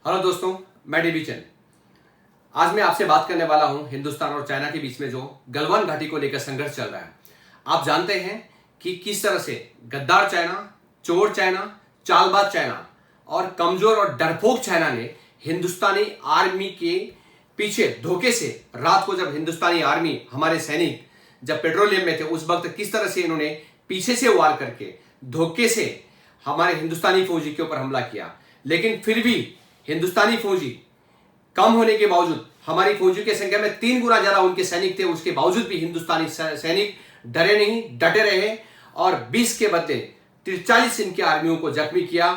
Hello दोस्तों, मैं dB चंद। आज मैं आपसे बात करने वाला हूं हिंदुस्तान और चाइना के बीच में जो गलवान घाटी को लेकर संघर्ष चल रहा है। आप जानते हैं कि किस तरह से गद्दार चाइना, चोर चाइना, चालबाज चाइना और कमजोर और डरपोक चाइना ने हिंदुस्तानी आर्मी के पीछे धोखे से रात को, जब हिंदुस्तानी आर्मी, हमारे सैनिक जब पेट्रोलियम में थे, उस वक्त किस तरह से इन्होंने पीछे से वार करके धोखे से हमारे हिंदुस्तानी फौजी के ऊपर हमला किया। लेकिन फिर भी हिंदुस्तानी फौजी कम होने के बावजूद, हमारी फौजी की संख्या में 3 गुना ज्यादा उनके सैनिक थे, उसके बावजूद भी हिंदुस्तानी सैनिक डरे नहीं, डटे रहे और 20 के बदले 43 इनके आर्मियों को जख्मी किया,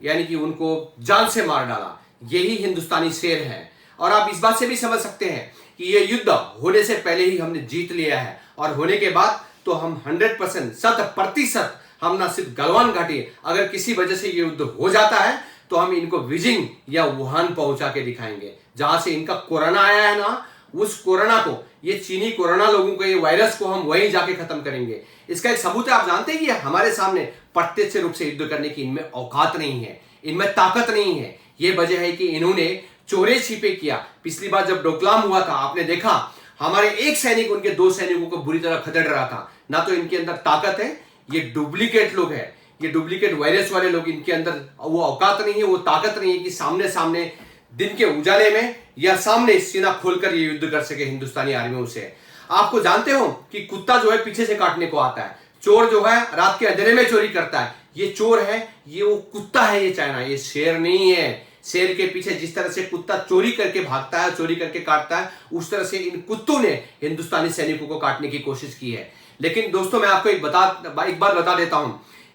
यानी कि उनको जान से मार डाला। यही हिंदुस्तानी शेर है। और आप इस बात से भी समझ सकते हैं कि यह युद्ध होने से पहले ही हमने जीत लिया है, और होने के बाद तो हम 100%, 100% हम ना सिर्फ गलवान घाटी, अगर किसी वजह से ये युद्ध हो जाता है तो हम इनको बीजिंग या वुहान पहुंचा के दिखाएंगे, जहां से इनका कोरोना आया है ना, उस कोरोना को, ये चीनी कोरोना लोगों को, ये वायरस को हम वहीं जाके खत्म करेंगे। इसका एक सबूत है, आप जानते हैं कि हमारे सामने प्रत्यक्ष रूप से युद्ध करने की इनमें औकात नहीं है, इनमें ताकत नहीं है। ये वजह है कि इन्होंने चोरे छिपे किया। पिछली बार जब डोकलाम हुआ था, आपने देखा हमारे एक सैनिक उनके 2 सैनिकों को बुरी तरह खदेड़ रहा था। ना तो इनके अंदर ताकत है, ये डुप्लीकेट लोग हैं, ये डुप्लीकेट वायरस वाले लोग, इनके अंदर वो औकात नहीं है, वो ताकत नहीं है कि सामने सामने दिन के उजाले में या सामने सीना खोलकर ये युद्ध कर सके हिंदुस्तानी आर्मियों से। आपको जानते हो कि कुत्ता जो है पीछे से काटने को आता है, चोर जो है रात के अंधेरे में चोरी करता है। ये चोर है, ये वो कुत्ता है, ये चाइना, ये शेर नहीं है। शेर के पीछे जिस तरह से कुत्ता चोरी करके भागता है, चोरी करके काटता है, उस तरह से इन कुत्तों ने हिंदुस्तानी सैनिकों को काटने की कोशिश की है। लेकिन दोस्तों, मैं आपको एक बात बता देता हूं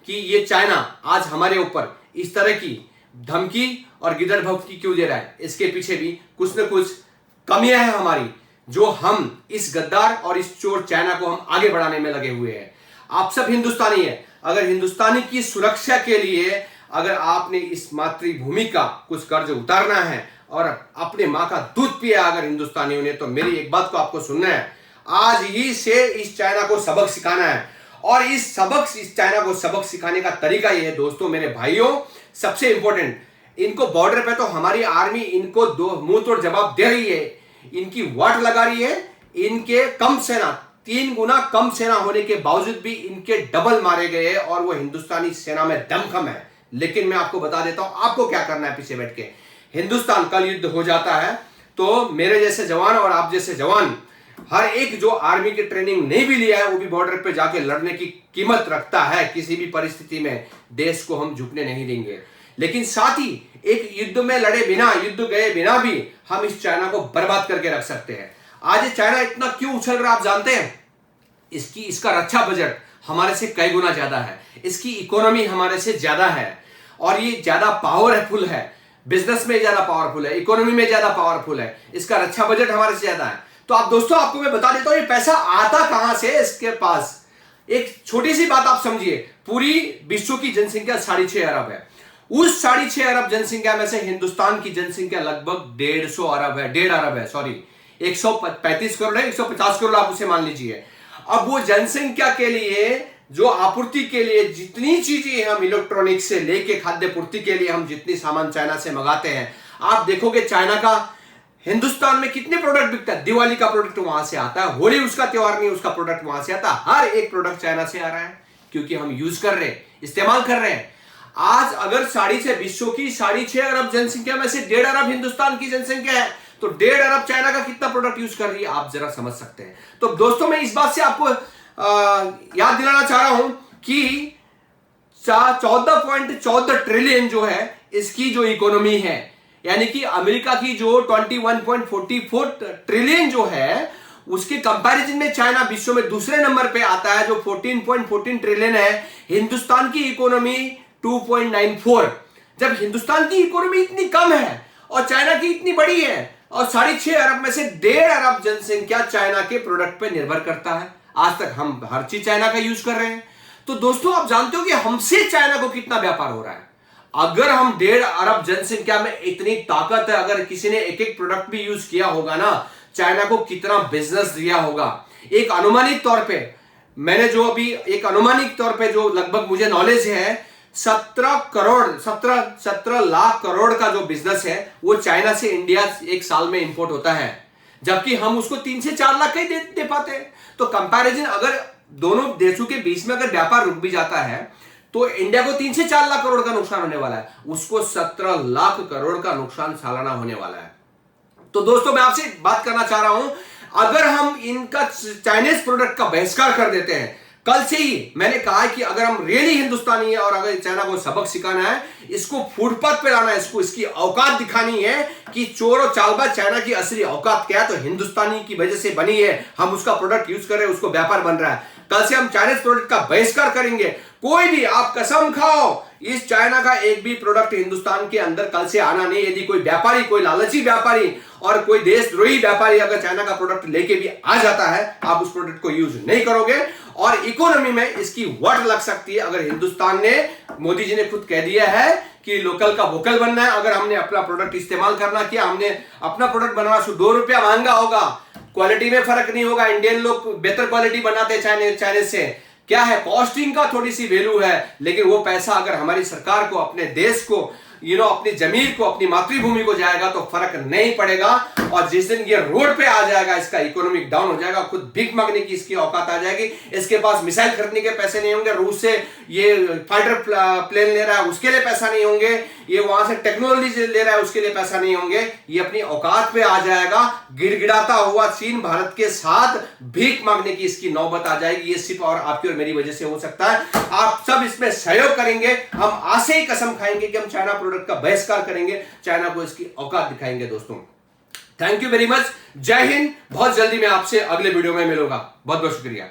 कि ये चाइना आज हमारे ऊपर इस तरह की धमकी और गिदड़ भभकी क्यों दे रहा है। इसके पीछे भी कुछ न कुछ कमियां हैं हमारी, जो हम इस गद्दार और इस चोर चाइना को हम आगे बढ़ाने में लगे हुए हैं। आप सब हिंदुस्तानी है, अगर हिंदुस्तानी की सुरक्षा के लिए अगर आपने इस मातृभूमि का कुछ कर्ज उतारना है और अपने मां का दूध पिया अगर हिंदुस्तानियों ने, तो मेरी एक बात को आपको सुनना है। आज ही से इस चाइना को सबक सिखाना है, और इस चाइना को सबक सिखाने का तरीका यह है दोस्तों, मेरे भाइयों, सबसे इंपॉर्टेंट, इनको बॉर्डर पे तो हमारी आर्मी इनको मुंह तोड़ जवाब दे रही है, इनकी वाट लगा रही है। इनके कम सेना, 3 गुना कम सेना होने के बावजूद भी इनके डबल मारे गए और वो हिंदुस्तानी सेना में दमखम है। लेकिन मैं आपको बता देता हूं आपको क्या करना है। पीछे बैठ के हिंदुस्तान कल युद्ध हो जाता है तो मेरे जैसे जवान और आप जैसे जवान, हर एक जो आर्मी की ट्रेनिंग नहीं भी लिया है, वो भी बॉर्डर पे जाके लड़ने की कीमत रखता है। किसी भी परिस्थिति में देश को हम झुकने नहीं देंगे। लेकिन साथ ही एक युद्ध में लड़े बिना, युद्ध गए बिना भी हम इस चाइना को बर्बाद करके रख सकते हैं। आज ये चाइना इतना क्यों उछल रहा है आप जानते हैं? इसका रक्षा बजट हमारे से कई गुना ज्यादा है, इसकी इकोनॉमी हमारे से ज्यादा है, और ये ज्यादा पावरफुल है, बिजनेस में ज्यादा पावरफुल है, इकोनॉमी में ज्यादा पावरफुल है, इसका रक्षा बजट हमारे से ज्यादा है। तो आप दोस्तों, आपको मैं बता देता हूं ये पैसा आता कहां से इसके पास। एक छोटी सी बात आप समझिए, पूरी विश्व की जनसंख्या 6.5 अरब है। उस 6.5 अरब जनसंख्या में से हिंदुस्तान की जनसंख्या लगभग 1.5 अरब है, 1.5 अरब है, सॉरी, 135 करोड़ है, 150 करोड़ आप उसे मान लीजिए। अब वो जनसंख्या के लिए, जो आपूर्ति के लिए जितनी चीजें हम इलेक्ट्रॉनिक से लेके खाद्य पूर्ति के लिए हम जितनी सामान चाइना से मंगाते हैं, आप देखोगे चाइना का हिंदुस्तान में कितने प्रोडक्ट बिकता है। दिवाली का प्रोडक्ट वहां से आता है, होली उसका त्योहार नहीं, उसका प्रोडक्ट वहां से आता है। हर एक प्रोडक्ट चाइना से आ रहा है, क्योंकि हम यूज कर रहे हैं, इस्तेमाल कर रहे हैं। आज अगर विश्व की 6.5 अरब जनसंख्या में से 1.5 अरब हिंदुस्तान की जनसंख्या है, तो 1.5 अरब चाइना का कितना प्रोडक्ट यूज कर रही है, आप जरा समझ सकते हैं। तो दोस्तों, मैं इस बात से आपको याद दिलाना चाह रहा हूं कि 14.14 ट्रिलियन जो है इसकी जो इकोनॉमी है, यानी कि अमेरिका की जो 21.44 ट्रिलियन जो है, उसके कंपैरिजन में चाइना विश्व में दूसरे नंबर पे आता है, जो 14.14 ट्रिलियन है। हिंदुस्तान की इकोनॉमी 2.94। जब हिंदुस्तान की इकोनॉमी इतनी कम है और चाइना की इतनी बड़ी है, और 6.5 अरब में से 1.5 अरब जनसंख्या चाइना के प्रोडक्ट पे निर्भर करता है। आज तक हम हर चीज चाइना का यूज कर रहे हैं। तो दोस्तों, आप जानते हो कि हमसे चाइना को कितना व्यापार हो रहा है। अगर हम 1.5 अरब जनसंख्या में इतनी ताकत है, अगर किसी ने एक एक प्रोडक्ट भी यूज किया होगा ना, चाइना को कितना बिजनेस दिया होगा। एक अनुमानित तौर पे, मैंने जो अभी एक अनुमानित तौर पे जो लगभग मुझे नॉलेज है, 17 लाख करोड़ का जो बिजनेस है वो चाइना से इंडिया एक साल में इंपोर्ट होता है, जबकि हम उसको 3 से 4 लाख का ही दे पाते हैं। तो कंपैरिजन अगर दोनों देशों के बीच में अगर व्यापार रुक भी जाता है तो इंडिया को 3 से 4 लाख करोड़ का नुकसान होने वाला है, उसको 17 लाख करोड़ का नुकसान सालाना होने वाला है। तो दोस्तों मैं आपसे बात करना चाह रहा हूं, अगर हम इनका चाइनीज प्रोडक्ट का बहिष्कार कर देते हैं, कल से ही मैंने कहा है कि अगर हम रियली हिंदुस्तानी है और अगर चाइना को सबक सिखाना है, इसको फुटपाथ पे लाना है, इसको इसकी औकात दिखानी है कि चोर और चालबाज चाइना की असली औकात क्या है। तो हिंदुस्तानी की वजह से बनी है, हम उसका प्रोडक्ट यूज कर रहे हैं, उसको व्यापार बन रहा है। कल से हम चाइनीज प्रोडक्ट का बहिष्कार करेंगे। कोई भी, आप कसम खाओ, इस चाइना का एक भी प्रोडक्ट हिंदुस्तान के अंदर कल से आना नहीं। यदि कोई व्यापारी, कोई लालची व्यापारी और कोई देशद्रोही व्यापारी अगर चाइना का प्रोडक्ट लेके भी आ जाता है, आप उस प्रोडक्ट को यूज नहीं करोगे और इकोनॉमी में इसकी वट लग सकती है। अगर हिंदुस्तान ने, मोदी जी ने खुद कह दिया है कि लोकल का वोकल बनना है, अगर हमने अपना प्रोडक्ट इस्तेमाल करना किया, हमने अपना प्रोडक्ट बनाना, 2 रुपया महंगा होगा, क्वालिटी में फर्क नहीं होगा। इंडियन लोग बेहतर क्वालिटी बनाते हैं चाइनीज से, क्या है, कॉस्टिंग का थोड़ी सी वैल्यू है, लेकिन वो पैसा अगर हमारी सरकार को, अपने देश को, अपनी जमीन को, अपनी मातृभूमि को जाएगा तो फर्क नहीं पड़ेगा। और जिस दिन ये रोड पे आ जाएगा, इसका इकोनॉमिक डाउन हो जाएगा, खुद भीख मांगने की इसकी औकात आ जाएगी। इसके पास मिसाइल खरीदने के पैसे नहीं होंगे, रूस से ये फाइटर प्लेन ले रहा है उसके लिए पैसा नहीं होंगे, ये वहां से टेक्नोलॉजी ले रहा है उसके लिए पैसा नहीं होंगे, ये अपनी औकात पे आ जाएगा। गिड़गिड़ाता हुआ चीन भारत के साथ भीख मांगने की इसकी नौबत आ जाएगी। ये सिर्फ और आपकी और मेरी वजह से हो सकता है। आप सब इसमें सहयोग करेंगे, हम आज से ही कसम खाएंगे कि हम चाइना प्रोडक्ट का बहिष्कार करेंगे, चाइना को इसकी औकात दिखाएंगे। दोस्तों थैंक यू वेरी मच, जय हिंद। बहुत जल्दी मैं आपसे अगले वीडियो में मिलूंगा। बहुत बहुत शुक्रिया।